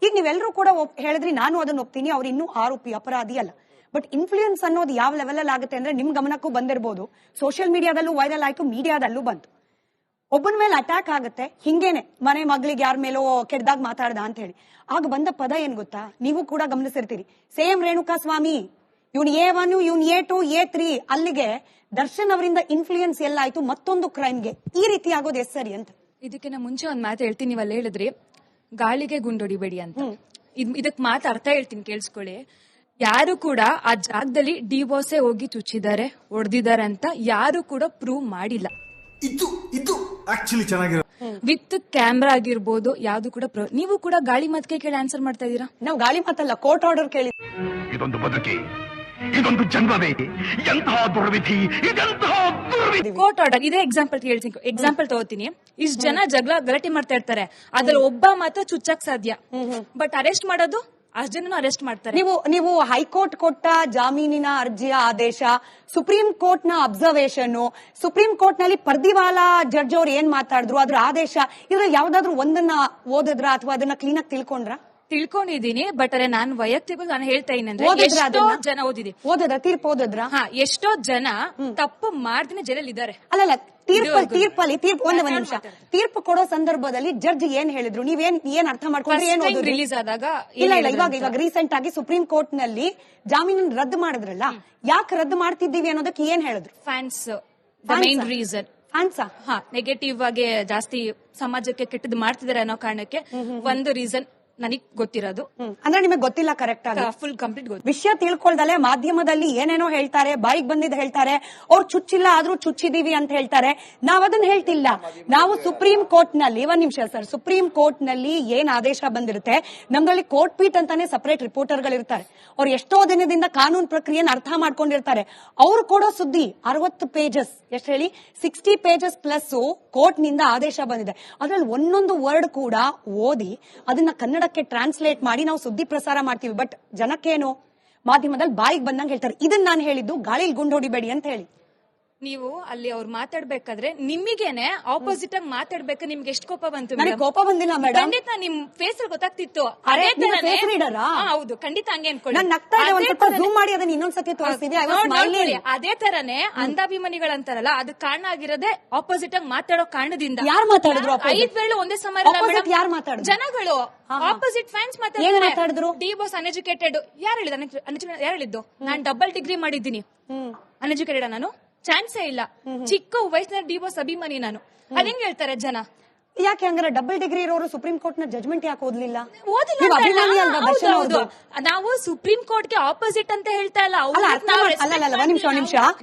ಈಗ ನೀವೆಲ್ಲರೂ ಕೂಡ ಹೇಳಿದ್ರಿ, ನಾನು ಅದನ್ನ ಒಪ್ತೀನಿ, ಅವ್ರು ಇನ್ನೂ ಆರೋಪಿ ಅಪರಾಧಿ ಅಲ್ಲ. ಬಟ್ ಇನ್ಫ್ಲೂಯೆನ್ಸ್ ಅನ್ನೋದು ಯಾವ ಲೆವೆಲ್ ಅಲ್ಲಿ ಆಗುತ್ತೆ ಅಂದ್ರೆ ನಿಮ್ ಗಮನಕ್ಕೂ ಬಂದಿರಬಹುದು, ಸೋಷಿಯಲ್ ಮೀಡಿಯಾದಲ್ಲೂ ವೈರಲ್ ಆಯ್ತು, ಮೀಡಿಯಾದಲ್ಲೂ ಬಂತು. ಒಬ್ಬನ ಮೇಲೆ ಅಟ್ಯಾಕ್ ಆಗುತ್ತೆ, ಹಿಂಗೇನೆ ಮನೆ ಮಗಳಿಗೆ ಯಾರ ಮೇಲೋ ಕೆಡ್ದಾಗ ಮಾತಾಡ್ದ ಅಂತ ಹೇಳಿ. ಆಗ ಬಂದ ಪದ ಏನ್ ಗೊತ್ತಾ, ನೀವು ಕೂಡ ಗಮನಿಸಿರ್ತೀರಿ, ಸೇಮ್ ರೇಣುಕಾ ಸ್ವಾಮಿ, ಇವ್ನು A1, ಇವ್ನು A2, A3, ಅಲ್ಲಿಗೆ ದರ್ಶನ್ ಅವರಿಂದ ಇನ್ಫ್ಲೂಯೆನ್ಸ್ ಎಲ್ಲ ಆಯ್ತು ಮತ್ತೊಂದು ಕ್ರೈಮ್ಗೆ. ಈ ರೀತಿ ಆಗೋದು ಎಸ್ ಸರಿ ಅಂತ. ಇದಕ್ಕಿಂತ ಮುಂಚೆ ಒಂದ್ ಮಾತು ಹೇಳ್ತೀನಿ, ನೀವಲ್ಲಿ ಹೇಳಿದ್ರಿ ಗಾಳಿಗೆ ಗುಂಡೊಡಿಬೇಡಿ ಅಂತ. ಇದಕ್ ಮಾತು ಅರ್ಥ ಹೇಳ್ತೀನಿ, ಕೇಳಿಸ್ಕೊಳ್ಳಿ. ಯಾರು ಕೂಡ ಆ ಜಾಗದಲ್ಲಿ ಡಿವೋರ್ಸೇ ಹೋಗಿ ಚುಚ್ಚಿದ್ದಾರೆ, ಹೊಡೆದಿದ್ದಾರೆ ಅಂತ ಯಾರು ಕೂಡ ಪ್ರೂವ್ ಮಾಡಿಲ್ಲ. ಇದು ಆಕ್ಚುಲಿ ಚೆನ್ನಾಗಿರೋ ವಿತ್ ಕ್ಯಾಮ್ರಾ ಆಗಿರ್ಬೋದು, ಯಾವ್ದು ಕೂಡ ನೀವು ಕೂಡ ಗಾಳಿ ಮಾತಿಗೆ ಕೇಳಿ ಆನ್ಸರ್ ಮಾಡ್ತಾ ಇದೀರಾ. ನಾವು ಗಾಳಿ ಮಾತಲ್ಲ, ಕೋರ್ಟ್ ಆರ್ಡರ್ ಕೇಳಿ. ಇದೊಂದು ಬದುಕಿ, ಇದೊಂದು ಜನ್ಮವೇ, ಎಂತಹ ದುರ್ವಿಧಿ, ಇದೆಂತಹ ದುರ್ವಿಧಿ. ಕೋರ್ಟ್ ಆರ್ಡರ್ ಇದೇ ಎಕ್ಸಾಂಪಲ್ ತಗೋತೀನಿ. ಇಷ್ಟು ಜನ ಗಲಾಟೆ ಮಾಡ್ತಾ ಇರ್ತಾರೆ, ಅದ್ರಲ್ಲಿ ಒಬ್ಬ ಮಾತ್ರ ಚುಚ್ಚಕ್ ಸಾಧ್ಯ, ಬಟ್ ಅರೆಸ್ಟ್ ಮಾಡೋದು ಅಷ್ಟು ಜನ ಅರೆಸ್ಟ್ ಮಾಡ್ತಾರೆ. ನೀವು ಹೈಕೋರ್ಟ್ ಕೊಟ್ಟ ಜಾಮೀನಿನ ಅರ್ಜಿಯ ಆದೇಶ, ಸುಪ್ರೀಂ ಕೋರ್ಟ್ ನ ಅಬ್ಸರ್ವೇಷನ್, ಸುಪ್ರೀಂ ಕೋರ್ಟ್ ನಲ್ಲಿ ಪರ್ದಿವಾಲಾ ಜಡ್ಜ್ ಅವ್ರು ಏನ್ ಮಾತಾಡಿದ್ರು ಅದ್ರ ಆದೇಶ, ಇದ್ರಲ್ಲಿ ಯಾವ್ದಾದ್ರು ಒಂದನ್ನ ಓದಿದ್ರ ಅಥವಾ ಅದನ್ನ ಕ್ಲೀನ್ ಆಗಿ ತಿಳ್ಕೊಂಡಿದೀನಿ. ಬಟ್ ಅರೆ ನಾನು ವೈಯಕ್ತಿಕ ನಾನು ಹೇಳ್ತಾ ಇದ್ದೀನಿ, ಎಷ್ಟೋ ಜನ ಓದಿದ್ರ ತೀರ್ಪು ಓದಿದ್ರ, ಎಷ್ಟೋ ಜನ ತಪ್ಪು ಮಾಡ್ದೇನೆ ಜೈಲಲ್ಲಿ ಇದ್ದಾರೆ. ಅಲ್ಲಲ್ಲ, ತೀರ್ಪು ಒಂದ್ ನಿಮಿಷ, ತೀರ್ಪು ಕೊಡೋ ಸಂದರ್ಭದಲ್ಲಿ ಜಡ್ಜ್ ಏನ್ ಹೇಳಿದ್ರು, ನೀವೇನ್ ಅರ್ಥ ಮಾಡ್ಕೊಂಡ್ರೆ ಏನ್ ಓದಿದ್ರಿ? ರಿಲೀಸ್ ಆದಾಗ ಇಲ್ಲ ಇವಾಗ ರೀಸೆಂಟ್ ಆಗಿ ಸುಪ್ರೀಂ ಕೋರ್ಟ್ ನಲ್ಲಿ ಜಾಮೀನು ರದ್ದು ಮಾಡಿದ್ರಲ್ಲ, ಯಾಕೆ ರದ್ದು ಮಾಡ್ತಿದ್ದೀವಿ ಅನ್ನೋದಕ್ಕೆ ಏನ್ ಹೇಳಿದ್ರು? Fans main reason. ನೆಗೆಟಿವ್ ಆಗಿ ಜಾಸ್ತಿ ಸಮಾಜಕ್ಕೆ ಕೆಟ್ಟದ್ದು ಮಾಡ್ತಿದ್ದಾರೆ ಅನ್ನೋ ಕಾರಣಕ್ಕೆ ಒಂದು ರೀಸನ್ ನನಗ್ ಗೊತ್ತಿರೋದು. ಅಂದ್ರೆ ನಿಮಗೆ ಗೊತ್ತಿಲ್ಲ ಕರೆಕ್ಟ್ ಆಗಿ, ಫುಲ್ ಕಂಪ್ಲೀಟ್ ಗೊತ್ತು. ವಿಷಯ ತಿಳ್ಕೊಳ್ದಲೆ ಮಾಧ್ಯಮದಲ್ಲಿ ಏನೇನೋ ಹೇಳ್ತಾರೆ, ಬಾಯಿಗೆ ಬಂದಿದ್ದು ಹೇಳ್ತಾರೆ, ಅವ್ರು ಚುಚ್ಚಿಲ್ಲ ಆದ್ರೂ ಚುಚ್ಚಿದೀವಿ ಅಂತ ಹೇಳ್ತಾರೆ. ನಾವ್ ಅದನ್ನ ಹೇಳ್ತಿಲ್ಲ. ನಾವು ಸುಪ್ರೀಂ ಕೋರ್ಟ್ ನಲ್ಲಿ, ಒಂದ್ ನಿಮಿಷ ಸರ್, ಸುಪ್ರೀಂ ಕೋರ್ಟ್ ನಲ್ಲಿ ಏನ್ ಆದೇಶ ಬಂದಿರುತ್ತೆ, ನಮ್ದ್ರಲ್ಲಿ ಕೋರ್ಟ್ ಪೀಠ್ ಅಂತಾನೆ ಸಪರೇಟ್ ರಿಪೋರ್ಟರ್ ಗಳಿರ್ತಾರೆ. ಅವ್ರು ಎಷ್ಟೋ ದಿನದಿಂದ ಕಾನೂನು ಪ್ರಕ್ರಿಯೆನ ಅರ್ಥ ಮಾಡ್ಕೊಂಡಿರ್ತಾರೆ. ಅವ್ರು ಕೊಡೋ ಸುದ್ದಿ 60 ಪೇಜಸ್, ಎಷ್ಟು ಹೇಳಿ 60 ಪೇಜಸ್ ಪ್ಲಸ್ ಕೋರ್ಟ್ ನಿಂದ ಆದೇಶ ಬಂದಿದೆ. ಅದ್ರಲ್ಲಿ ಒಂದೊಂದು ವರ್ಡ್ ಕೂಡ ಓದಿ ಅದನ್ನ ಕನ್ನಡಕ್ಕೆ ಟ್ರಾನ್ಸ್ಲೇಟ್ ಮಾಡಿ ನಾವು ಸುದ್ದಿ ಪ್ರಸಾರ ಮಾಡ್ತೀವಿ. ಬಟ್ ಜನಕ್ಕೇನು, ಮಾಧ್ಯಮದಲ್ಲಿ ಬಾಯಿಗೆ ಬಂದಂಗೆ ಹೇಳ್ತಾರೆ. ಇದನ್ನ ನಾನು ಹೇಳಿದ್ದು ಗಾಳಿಲಿ ಗುಂಡು ಹೊಡಿಬೇಡಿ ಅಂತ ಹೇಳಿ. ನೀವು ಅಲ್ಲಿ ಅವ್ರು ಮಾತಾಡ್ಬೇಕಾದ್ರೆ ನಿಮಗೇನೆ ಆಪೋಸಿಟ್ ಆಗಿ ಮಾತಾಡ್ಬೇಕು. ನಿಮ್ಗೆ ಎಷ್ಟು ಕೋಪ ಬಂತು? ನನಗೆ ಕೋಪ ಬಂದಿಲ್ಲ ಮೇಡಮ್, ಖಂಡಿತ ನಿಮ್ ಫೇಸ್ ಅಲ್ಲಿ ಗೊತ್ತಾಗ್ತಿತ್ತು. ಹೌದು, ಖಂಡಿತ ಹಂಗೆ ಅನ್ಕೊಳ್ಳಿ. ನಾನು ನಗ್ತಾ ಇದ್ದೆ, ಒಂದ್ ಸ್ವಲ್ಪ ಝೂಮ್ ಮಾಡಿ ಅದನ್ನ ಇನ್ನೊಂದ್ಸತಿ ತೋರಿಸ್ತೀವಿ. ಅದೇ ತರನೇ ಅಂಧಾಭಿಮಾನಿಗಳಂತಾರಲ್ಲ, ಅದು ಕಾರಣ ಆಗಿರೋದೇ ಆಪೋಸಿಟ್ ಆಗಿ ಮಾತಾಡೋ ಕಾರಣದಿಂದ. ಯಾರು ಮಾತಾಡಿದ್ರು? 5 ವೇಳೆ ಒಂದೇ ಸಮಯ ಯಾರು ಮಾತಾಡಿದ್ರು? ಜನಗಳು, ಆಪೋಸಿಟ್ ಫ್ಯಾನ್ಸ್ ಮಾತಾಡಿದ್ರು. ಡಿ-ಬಾಸ್ ಅನ್ಎಜುಕೇಟೆಡ್ ಯಾರು ಹೇಳಿದ್ದು? ನಾನು ಡಬಲ್ ಡಿಗ್ರಿ ಮಾಡಿದ್ದೀನಿ, ಅನ್ಎಜುಕೇಟೆಡ್ ನಾನು? ಚಾನ್ಸೇ ಇಲ್ಲ. ಚಿಕ್ಕ ವಯಸ್ಸಿನ ಡಿ-ಬಾಸ್ ಅಭಿಮಾನಿ ನಾನು. ಅದೇಂಗ್ ಹೇಳ್ತಾರೆ ಜನ? ಯಾಕೆ ಹಂಗಾರೆ ಡಬಲ್ ಡಿಗ್ರಿ ಇರೋರು ಸುಪ್ರೀಂ ಕೋರ್ಟ್ ನ ಜಜ್ಮೆಂಟ್ ಯಾಕೆ ಓದ್ಲಿಲ್ಲ? ನಾವು ಸುಪ್ರೀಂ ಕೋರ್ಟ್ ಗೆ ಆಪೋಸಿಟ್ ಅಂತ ಹೇಳ್ತಾ ಇಲ್ಲ. ನಿಮಿಷ